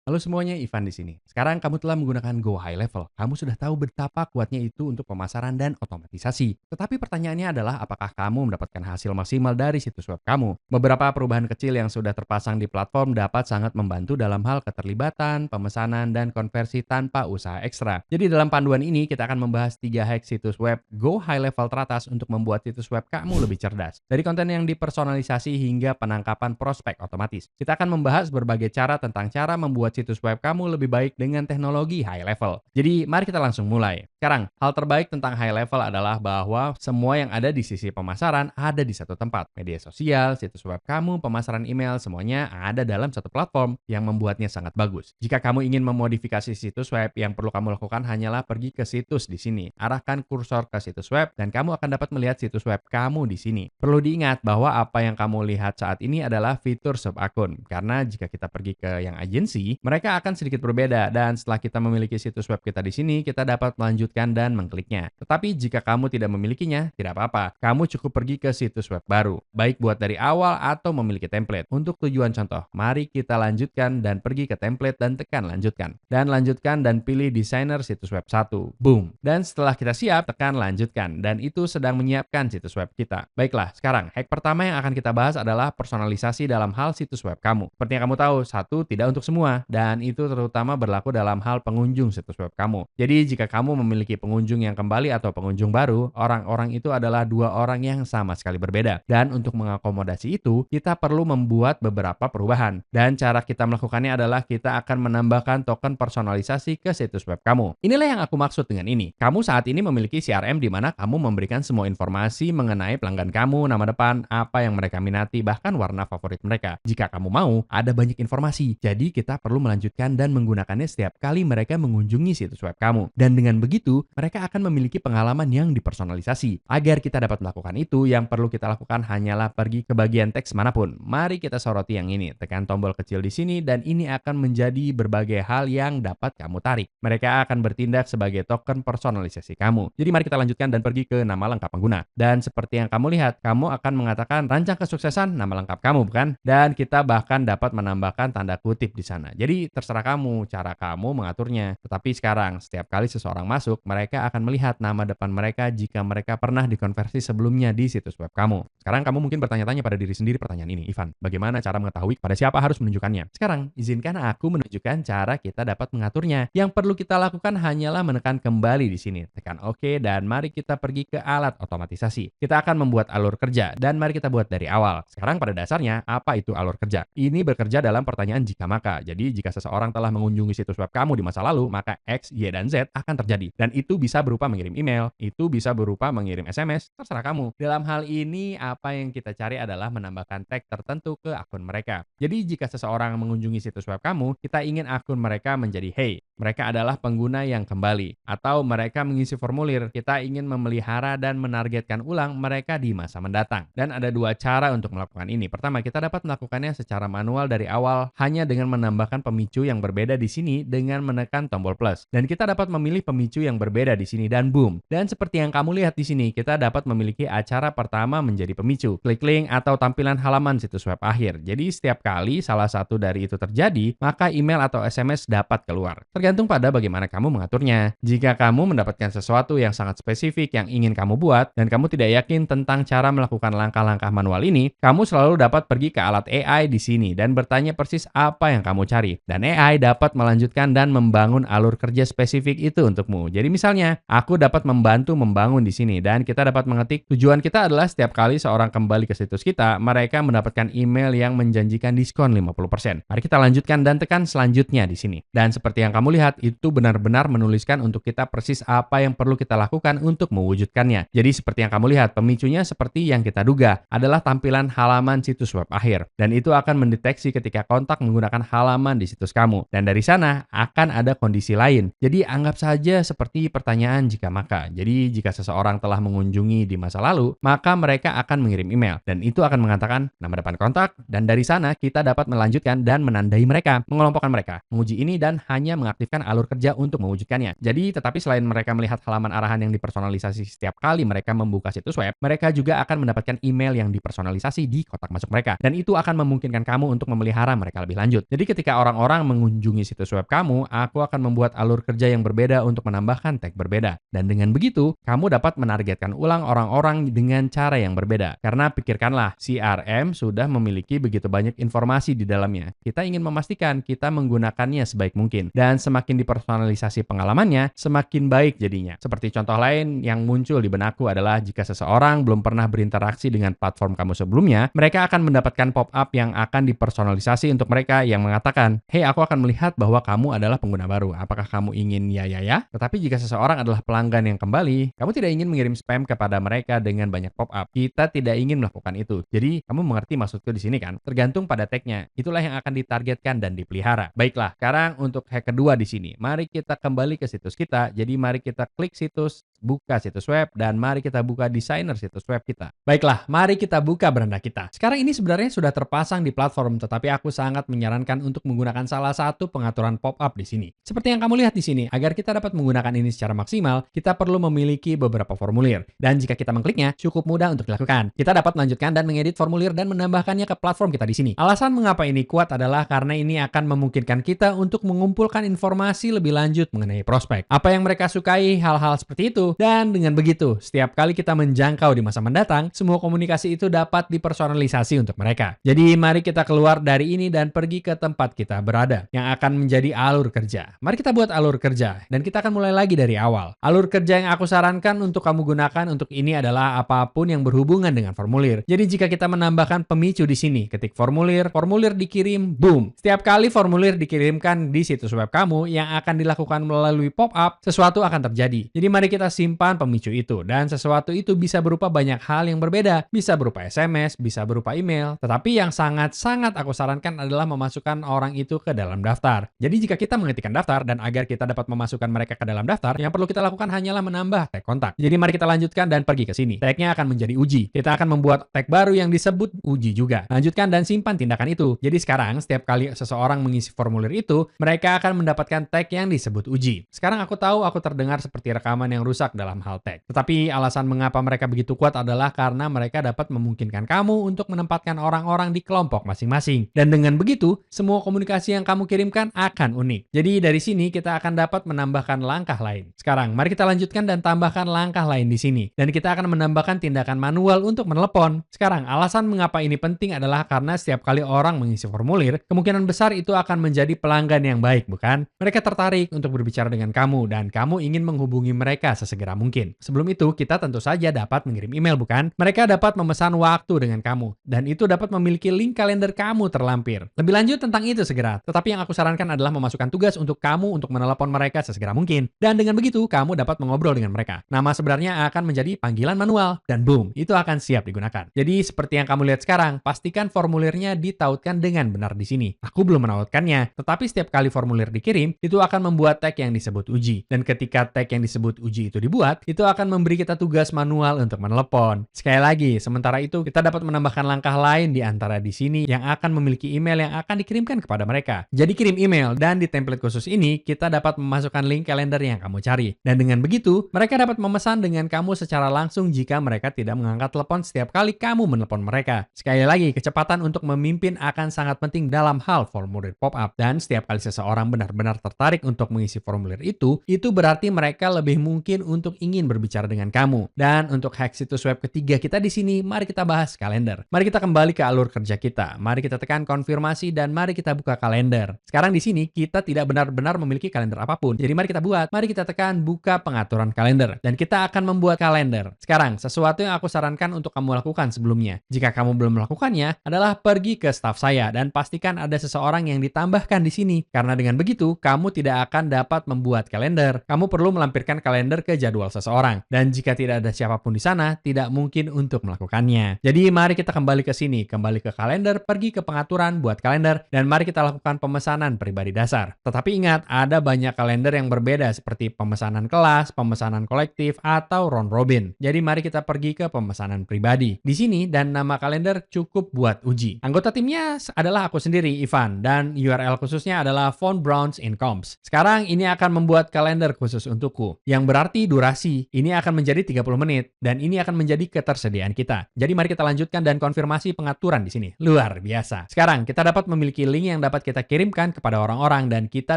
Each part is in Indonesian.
Halo semuanya, Ivan di sini. Sekarang kamu telah menggunakan Go High Level. Kamu sudah tahu betapa kuatnya itu untuk pemasaran dan otomatisasi. Tetapi pertanyaannya adalah apakah kamu mendapatkan hasil maksimal dari situs web kamu? Beberapa perubahan kecil yang sudah terpasang di platform dapat sangat membantu dalam hal keterlibatan, pemesanan, dan konversi tanpa usaha ekstra. Jadi dalam panduan ini kita akan membahas 3 hack situs web Go High Level teratas untuk membuat situs web kamu lebih cerdas. Dari konten yang dipersonalisasi hingga penangkapan prospek otomatis. Kita akan membahas berbagai cara tentang cara membuat situs web kamu lebih baik dengan teknologi high level. Jadi, mari kita langsung mulai. Sekarang, hal terbaik tentang high level adalah bahwa semua yang ada di sisi pemasaran ada di satu tempat. Media sosial, situs web kamu, pemasaran email, semuanya ada dalam satu platform yang membuatnya sangat bagus. Jika kamu ingin memodifikasi situs web, yang perlu kamu lakukan hanyalah pergi ke situs di sini. Arahkan kursor ke situs web dan kamu akan dapat melihat situs web kamu di sini. Perlu diingat bahwa apa yang kamu lihat saat ini adalah fitur sub akun. Karena jika kita pergi ke yang agensi, mereka akan sedikit berbeda dan setelah kita memiliki situs web kita di sini, kita dapat melanjutkan dan mengkliknya. Tetapi jika kamu tidak memilikinya, tidak apa-apa. Kamu cukup pergi ke situs web baru, baik buat dari awal atau memiliki template. Untuk tujuan contoh, mari kita lanjutkan dan pergi ke template dan tekan lanjutkan. Dan lanjutkan dan pilih desainer situs web 1. Boom. Dan setelah kita siap, tekan lanjutkan dan itu sedang menyiapkan situs web kita. Baiklah, sekarang hack pertama yang akan kita bahas adalah personalisasi dalam hal situs web kamu. Seperti yang kamu tahu, satu tidak untuk semua dan itu terutama berlaku dalam hal pengunjung situs web kamu. Jadi jika kamu memiliki pengunjung yang kembali atau pengunjung baru, orang-orang itu adalah dua orang yang sama sekali berbeda. Dan untuk mengakomodasi itu, kita perlu membuat beberapa perubahan. Dan cara kita melakukannya adalah kita akan menambahkan token personalisasi ke situs web kamu. Inilah yang aku maksud dengan ini. Kamu saat ini memiliki CRM di mana kamu memberikan semua informasi mengenai pelanggan kamu, nama depan, apa yang mereka minati, bahkan warna favorit mereka. Jika kamu mau, ada banyak informasi. Jadi kita perlu melanjutkan dan menggunakannya setiap kali mereka mengunjungi situs web kamu. Dan dengan begitu, mereka akan memiliki pengalaman yang dipersonalisasi. Agar kita dapat melakukan itu, yang perlu kita lakukan hanyalah pergi ke bagian teks manapun. Mari kita soroti yang ini. Tekan tombol kecil di sini dan ini akan menjadi berbagai hal yang dapat kamu tarik. Mereka akan bertindak sebagai token personalisasi kamu. Jadi mari kita lanjutkan dan pergi ke nama lengkap pengguna. Dan seperti yang kamu lihat, kamu akan mengatakan rancang kesuksesan nama lengkap kamu, bukan? Dan kita bahkan dapat menambahkan tanda kutip di sana. Jadi terserah kamu cara kamu mengaturnya. Tetapi sekarang, setiap kali seseorang masuk, mereka akan melihat nama depan mereka jika mereka pernah dikonversi sebelumnya di situs web kamu. Sekarang kamu mungkin bertanya-tanya pada diri sendiri pertanyaan ini, Ivan, bagaimana cara mengetahui pada siapa harus menunjukkannya? Sekarang, izinkan aku menunjukkan cara kita dapat mengaturnya. Yang perlu kita lakukan hanyalah menekan kembali di sini. Tekan OK dan mari kita pergi ke alat otomatisasi. Kita akan membuat alur kerja dan mari kita buat dari awal. Sekarang pada dasarnya, apa itu alur kerja? Ini bekerja dalam pertanyaan jika maka. Jadi jika seseorang telah mengunjungi situs web kamu di masa lalu, maka X, Y, dan Z akan terjadi. Dan itu bisa berupa mengirim email, itu bisa berupa mengirim SMS, terserah kamu. Dalam hal ini, apa yang kita cari adalah menambahkan tag tertentu ke akun mereka. Jadi jika seseorang mengunjungi situs web kamu, kita ingin akun mereka menjadi hey, mereka adalah pengguna yang kembali. Atau mereka mengisi formulir, kita ingin memelihara dan menargetkan ulang mereka di masa mendatang. Dan ada dua cara untuk melakukan ini. Pertama, kita dapat melakukannya secara manual dari awal hanya dengan menambahkan pemicu yang berbeda di sini dengan menekan tombol plus. Dan kita dapat memilih pemicu yang berbeda di sini dan boom. Dan seperti yang kamu lihat di sini, kita dapat memiliki acara pertama menjadi pemicu, klik link atau tampilan halaman situs web akhir. Jadi setiap kali salah satu dari itu terjadi, maka email atau SMS dapat keluar. Tergantung pada bagaimana kamu mengaturnya. Jika kamu mendapatkan sesuatu yang sangat spesifik yang ingin kamu buat dan kamu tidak yakin tentang cara melakukan langkah-langkah manual ini, kamu selalu dapat pergi ke alat AI di sini dan bertanya persis apa yang kamu cari. Dan AI dapat melanjutkan dan membangun alur kerja spesifik itu untukmu. Jadi misalnya, aku dapat membantu membangun di sini dan kita dapat mengetik tujuan kita adalah setiap kali seorang kembali ke situs kita, mereka mendapatkan email yang menjanjikan diskon 50%. Mari kita lanjutkan dan tekan selanjutnya di sini. Dan seperti yang kamu lihat, itu benar-benar menuliskan untuk kita persis apa yang perlu kita lakukan untuk mewujudkannya. Jadi seperti yang kamu lihat, pemicunya seperti yang kita duga, adalah tampilan halaman situs web akhir. Dan itu akan mendeteksi ketika kontak menggunakan halaman di situs kamu. Dan dari sana akan ada kondisi lain. Jadi anggap saja seperti pertanyaan jika maka. Jadi jika seseorang telah mengunjungi di masa lalu, maka mereka akan mengirim email. Dan itu akan mengatakan nama depan kontak. Dan dari sana kita dapat melanjutkan dan menandai mereka, mengelompokkan mereka, menguji ini dan hanya mengaktifkan mengaktifkan alur kerja untuk mewujudkannya. Jadi, tetapi selain mereka melihat halaman arahan yang dipersonalisasi setiap kali mereka membuka situs web, mereka juga akan mendapatkan email yang dipersonalisasi di kotak masuk mereka. Dan itu akan memungkinkan kamu untuk memelihara mereka lebih lanjut. Jadi ketika orang-orang mengunjungi situs web kamu, aku akan membuat alur kerja yang berbeda untuk menambahkan tag berbeda. Dan dengan begitu, kamu dapat menargetkan ulang orang-orang dengan cara yang berbeda. Karena pikirkanlah, CRM sudah memiliki begitu banyak informasi di dalamnya. Kita ingin memastikan kita menggunakannya sebaik mungkin. Dan semakin dipersonalisasi pengalamannya, semakin baik jadinya. Seperti contoh lain yang muncul di benakku adalah jika seseorang belum pernah berinteraksi dengan platform kamu sebelumnya, mereka akan mendapatkan pop-up yang akan dipersonalisasi untuk mereka yang mengatakan, "Hey, aku akan melihat bahwa kamu adalah pengguna baru. Apakah kamu ingin ya?" Tetapi jika seseorang adalah pelanggan yang kembali, kamu tidak ingin mengirim spam kepada mereka dengan banyak pop-up. Kita tidak ingin melakukan itu. Jadi, kamu mengerti maksudku di sini kan? Tergantung pada tag-nya. Itulah yang akan ditargetkan dan dipelihara. Baiklah, sekarang untuk hack kedua di sini. Mari kita kembali ke situs kita. Jadi, mari kita klik situs, buka situs web, dan mari kita buka desainer situs web kita. Baiklah, mari kita buka beranda kita. Sekarang ini sebenarnya sudah terpasang di platform, tetapi aku sangat menyarankan untuk menggunakan salah satu pengaturan pop-up di sini. Seperti yang kamu lihat di sini, agar kita dapat menggunakan ini secara maksimal, kita perlu memiliki beberapa formulir. Dan jika kita mengkliknya, cukup mudah untuk dilakukan. Kita dapat melanjutkan dan mengedit formulir dan menambahkannya ke platform kita di sini. Alasan mengapa ini kuat adalah karena ini akan memungkinkan kita untuk mengumpulkan informasi lebih lanjut mengenai prospek. Apa yang mereka sukai, hal-hal seperti itu. Dan dengan begitu, setiap kali kita menjangkau di masa mendatang, semua komunikasi itu dapat dipersonalisasi untuk mereka. Jadi mari kita keluar dari ini dan pergi ke tempat kita berada, yang akan menjadi alur kerja. Mari kita buat alur kerja, dan kita akan mulai lagi dari awal. Alur kerja yang aku sarankan untuk kamu gunakan untuk ini adalah apapun yang berhubungan dengan formulir. Jadi jika kita menambahkan pemicu di sini, ketik formulir, formulir dikirim, boom. Setiap kali formulir dikirimkan di situs web kamu yang akan dilakukan melalui pop-up, sesuatu akan terjadi. Jadi mari kita simpan pemicu itu, dan sesuatu itu bisa berupa banyak hal yang berbeda. Bisa berupa SMS, bisa berupa email, tetapi yang sangat-sangat aku sarankan adalah memasukkan orang itu ke dalam daftar. Jadi jika kita mengetikkan daftar, dan agar kita dapat memasukkan mereka ke dalam daftar, yang perlu kita lakukan hanyalah menambah tag kontak. Jadi mari kita lanjutkan dan pergi ke sini. Tagnya akan menjadi uji. Kita akan membuat tag baru yang disebut uji juga. Lanjutkan dan simpan tindakan itu. Jadi sekarang, setiap kali seseorang mengisi formulir itu, mereka akan mendapatkan tag yang disebut uji. Sekarang aku tahu aku terdengar seperti rekaman yang rusak dalam hal tag. Tetapi alasan mengapa mereka begitu kuat adalah karena mereka dapat memungkinkan kamu untuk menempatkan orang-orang di kelompok masing-masing. Dan dengan begitu, semua komunikasi yang kamu kirimkan akan unik. Jadi dari sini kita akan dapat menambahkan langkah lain. Sekarang, mari kita lanjutkan dan tambahkan langkah lain di sini. Dan kita akan menambahkan tindakan manual untuk menelepon. Sekarang, alasan mengapa ini penting adalah karena setiap kali orang mengisi formulir, kemungkinan besar itu akan menjadi pelanggan yang baik, bukan? Mereka tertarik untuk berbicara dengan kamu, dan kamu ingin menghubungi mereka sesegera mungkin. Sebelum itu, kita tentu saja dapat mengirim email, bukan? Mereka dapat memesan waktu dengan kamu, dan itu dapat memiliki link kalender kamu terlampir. Lebih lanjut tentang itu segera, tetapi yang aku sarankan adalah memasukkan tugas untuk kamu untuk menelepon mereka sesegera mungkin. Dan dengan begitu, kamu dapat mengobrol dengan mereka. Nama sebenarnya akan menjadi panggilan manual, dan boom, itu akan siap digunakan. Jadi seperti yang kamu lihat sekarang, pastikan formulirnya ditautkan dengan benar di sini. Aku belum menautkannya, tetapi setiap kali formulir dikirim, itu akan membuat tag yang disebut uji. Dan ketika tag yang disebut uji itu dibuat, itu akan memberi kita tugas manual untuk menelepon. Sekali lagi, sementara itu kita dapat menambahkan langkah lain di antara di sini yang akan memiliki email yang akan dikirimkan kepada mereka. Jadi kirim email, dan di template khusus ini kita dapat memasukkan link kalender yang kamu cari. Dan dengan begitu, mereka dapat memesan dengan kamu secara langsung jika mereka tidak mengangkat telepon setiap kali kamu menelepon mereka. Sekali lagi, kecepatan untuk memimpin akan sangat penting dalam hal formulir pop-up. Dan setiap kali seseorang benar-benar tertarik untuk mengisi formulir itu berarti mereka lebih mungkin untuk ingin berbicara dengan kamu. Dan untuk hack situs web ketiga kita di sini, mari kita bahas kalender. Mari kita kembali ke alur kerja kita. Mari kita tekan konfirmasi dan mari kita buka kalender. Sekarang di sini kita tidak benar-benar memiliki kalender apapun. Jadi mari kita buat. Mari kita tekan buka pengaturan kalender dan kita akan membuat kalender. Sekarang, sesuatu yang aku sarankan untuk kamu lakukan sebelumnya, jika kamu belum melakukannya, adalah pergi ke staf saya dan pastikan ada seseorang yang ditambahkan di sini. Karena dengan begitu, kamu tidak akan dapat membuat kalender. Kamu perlu melampirkan kalender ke jadwal seseorang. Dan jika tidak ada siapapun di sana, tidak mungkin untuk melakukannya. Jadi mari kita kembali ke sini, kembali ke kalender, pergi ke pengaturan, buat kalender, dan mari kita lakukan pemesanan pribadi dasar. Tetapi ingat, ada banyak kalender yang berbeda seperti pemesanan kelas, pemesanan kolektif, atau round robin. Jadi mari kita pergi ke pemesanan pribadi. Di sini dan nama kalender cukup buat uji. Anggota timnya adalah aku sendiri, Ivan, dan URL khususnya adalah Von Browns in Comps. Sekarang ini akan membuat kalender khusus untukku, yang berarti durasi. Ini akan menjadi 30 menit, dan ini akan menjadi ketersediaan kita. Jadi mari kita lanjutkan dan konfirmasi pengaturan di sini. Luar biasa. Sekarang kita dapat memiliki link yang dapat kita kirimkan kepada orang-orang dan kita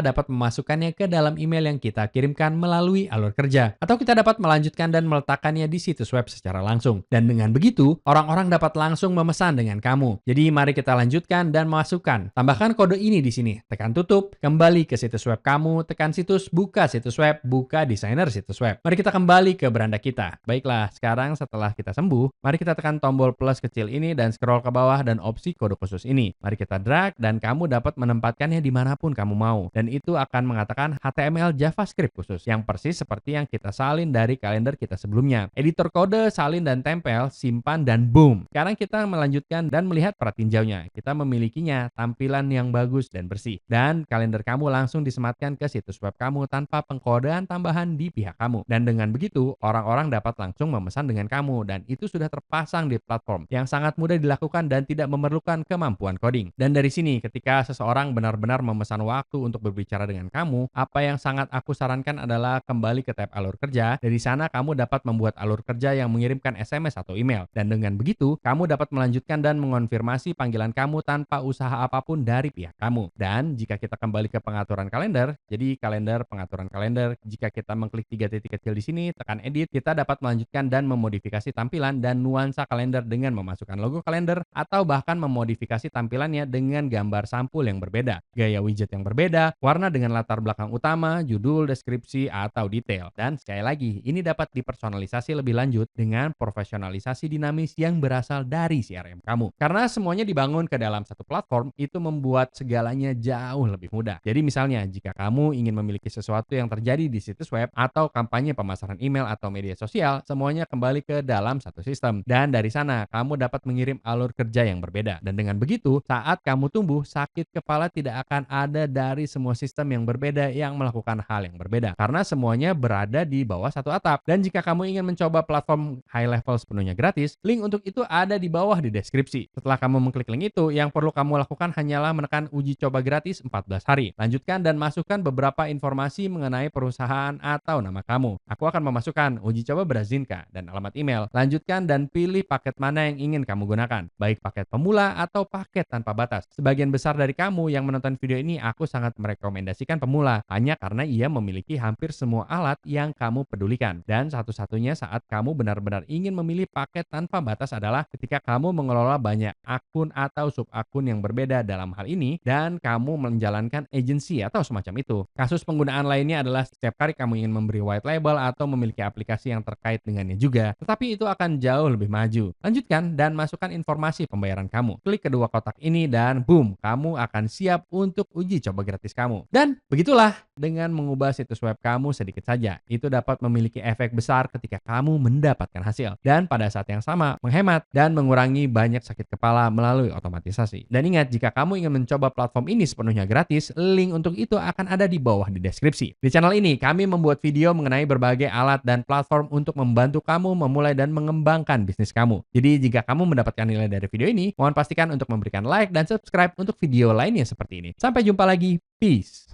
dapat memasukkannya ke dalam email yang kita kirimkan melalui alur kerja. Atau kita dapat melanjutkan dan meletakkannya di situs web secara langsung. Dan dengan begitu, orang-orang dapat langsung memesan dengan kamu. Jadi mari kita lanjutkan dan masukkan. Tambahkan kode ini di sini. Tekan tutup, kembali ke situs web kamu, tekan situs, buka situs web, buka desainer situs web. Mari kita kembali ke beranda kita. Baiklah, sekarang setelah kita sembuh, mari kita tekan tombol plus kecil ini dan scroll ke bawah dan opsi kode khusus ini. Mari kita drag dan kamu dapat menempatkannya dimanapun kamu mau. Dan itu akan mengatakan HTML JavaScript khusus yang persis seperti yang kita salin dari kalender kita sebelumnya. Editor kode, salin dan tempel, simpan dan boom. Sekarang kita melanjutkan dan melihat perat tinjaunya. Kita memilikinya, tampilan yang bagus dan bersih. Dan kalender kamu langsung disematkan ke situs web kamu tanpa pengkodean tambahan di pihak kamu. Dan dengan begitu, orang-orang dapat langsung memesan dengan kamu dan itu sudah terpasang di platform yang sangat mudah dilakukan dan tidak memerlukan kemampuan coding. Dan dari sini, ketika seseorang benar-benar memesan waktu untuk berbicara dengan kamu, apa yang sangat aku sarankan adalah kembali ke tab alur kerja. Dari sana kamu dapat membuat alur kerja yang mengirimkan SMS atau email. Dan dengan begitu, kamu dapat melanjutkan dan mengonfirmasi panggilan kamu tanpa usaha apapun dari pihak kamu. Dan jika kita kembali ke pengaturan kalender, jadi kalender, pengaturan kalender, jika kita mengklik 3 titik kecil di sini, tekan edit, kita dapat melanjutkan dan memodifikasi tampilan dan nuansa kalender dengan memasukkan logo kalender atau bahkan memodifikasi tampilannya dengan gambar sampul yang berbeda, gaya widget yang berbeda, warna dengan latar belakang utama, judul, deskripsi, atau detail. Dan sekali lagi, ini dapat dipersonalisasi lebih lanjut dengan profesionalisasi dinamis yang berasal dari CRM kamu. Karena semuanya dibangun ke dalam satu platform, itu membuat segalanya jauh lebih mudah. Jadi misalnya, jika kamu ingin memiliki sesuatu yang terjadi di situs web atau kampanye pemasaran email atau media sosial, semuanya kembali ke dalam satu sistem. Dan dari sana, kamu dapat mengirim alur kerja yang berbeda. Dan dengan begitu, saat kamu tumbuh, sakit kepala tidak akan ada dari semua sistem yang berbeda yang melakukan hal yang berbeda. Karena semuanya berada di bawah satu atap. Dan jika kamu ingin mencoba platform high level sepenuhnya gratis, link untuk itu ada di bawah di deskripsi. Setelah kamu mengklik link itu, yang perlu kamu lakukan hanyalah menekan uji coba gratis 14 hari. Lanjutkan dan masukkan beberapa informasi mengenai perusahaan atau nama kamu. Aku akan memasukkan uji coba Brazinka dan alamat email. Lanjutkan dan pilih paket mana yang ingin kamu gunakan, baik paket pemula atau paket tanpa batas. Sebagian besar dari kamu yang menonton video ini, aku sangat merekomendasikan pemula, hanya karena ia memiliki hampir semua alat yang kamu pedulikan. Dan satu-satunya saat kamu benar-benar ingin memilih paket tanpa batas adalah ketika kamu mengelola banyak akun atau sub akun yang berbeda dalam hal ini, dan kamu menjalankan agensi atau semacam itu. Kasus penggunaan lainnya adalah setiap kali kamu ingin memberi white label atau memiliki aplikasi yang terkait dengannya juga, tetapi itu akan jauh lebih maju. Lanjutkan dan masukkan informasi pembayaran kamu. Klik kedua kotak ini dan boom, kamu akan siap untuk uji coba gratis kamu. Dan begitulah, dengan mengubah situs web kamu sedikit saja, itu dapat memiliki efek besar ketika kamu mendapatkan hasil. Dan pada saat yang sama, menghemat dan mengurangi banyak sakit kepala melalui otomatisasi. Dan ingat, jika kamu ingin mencoba platform ini sepenuhnya gratis, link untuk itu akan ada di bawah di deskripsi. Di channel ini, kami membuat video mengenai berbagai alat dan platform untuk membantu kamu memulai dan mengembangkan bisnis kamu. Jadi jika kamu mendapatkan nilai dari video ini, mohon pastikan untuk memberikan like dan subscribe untuk video lainnya seperti ini. Sampai jumpa lagi. Peace.